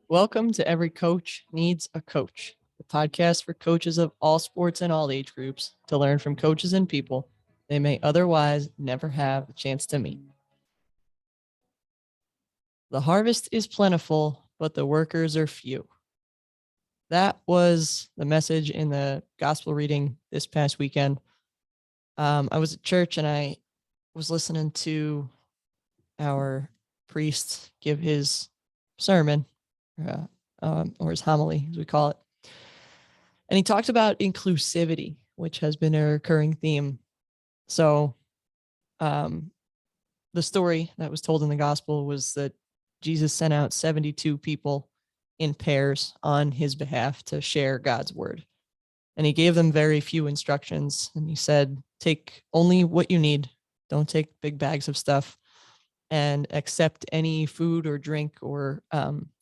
Welcome to Every Coach Needs a Coach, the podcast for coaches of all sports and all age groups to learn from coaches and people they may otherwise never have a chance to meet. The harvest is plentiful, but the workers are few. That was the message in the gospel reading this past weekend. I was at church and I was listening to our priest give his sermon, or his homily, as we call it. And he talked about inclusivity, which has been a recurring theme. So, the story that was told in the gospel was that Jesus sent out 72 people in pairs on his behalf to share God's word. And he gave them very few instructions. And he said, take only what you need. Don't take big bags of stuff, and accept any food or drink or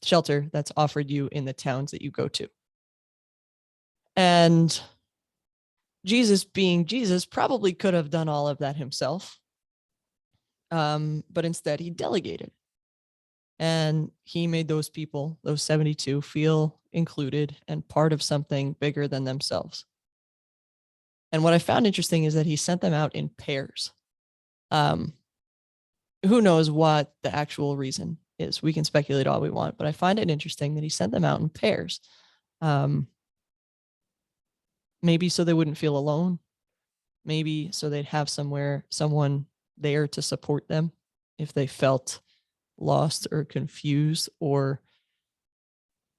shelter that's offered you in the towns that you go to. And Jesus, being Jesus, probably could have done all of that himself. But instead he delegated. And he made those people, those 72, feel included and part of something bigger than themselves. And what I found interesting is that he sent them out in pairs. Who knows what the actual reason is? We can speculate all we want, but I find it interesting that he sent them out in pairs. Maybe so they wouldn't feel alone. Maybe so they'd have someone there to support them if they felt lost or confused or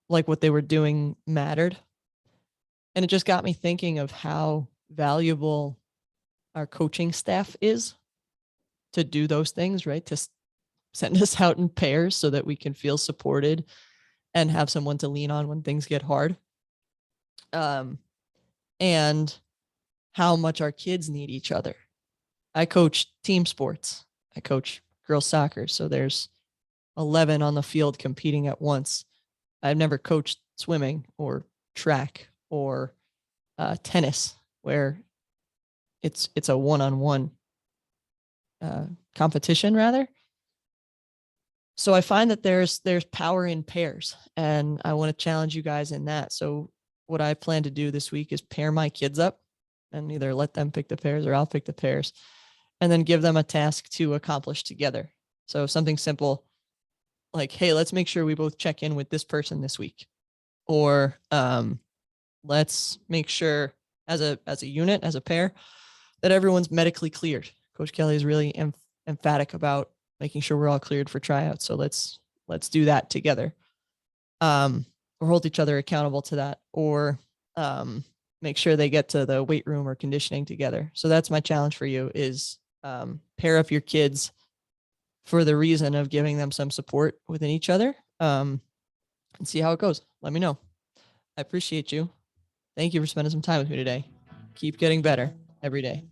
like what they were doing mattered. And it just got me thinking of how valuable our coaching staff is to do those things, right? To send us out in pairs so that we can feel supported and have someone to lean on when things get hard. And how much our kids need each other. I coach team sports. I coach girls soccer. So there's 11 on the field competing at once. I've never coached swimming or track or tennis where it's a one-on-one competition rather. So I find that there's power in pairs, and I want to challenge you guys in that. So what I plan to do this week is pair my kids up and either let them pick the pairs or I'll pick the pairs, and then give them a task to accomplish together. So something simple like, hey, let's make sure we both check in with this person this week. Or let's make sure as a unit, as a pair, that everyone's medically cleared. Coach Kelly is really emphatic about making sure we're all cleared for tryouts. So let's do that together. Or hold each other accountable to that, or make sure they get to the weight room or conditioning together. So that's my challenge for you is pair up your kids for the reason of giving them some support within each other, and see how it goes. Let me know. I appreciate you. Thank you for spending some time with me today. Keep getting better every day.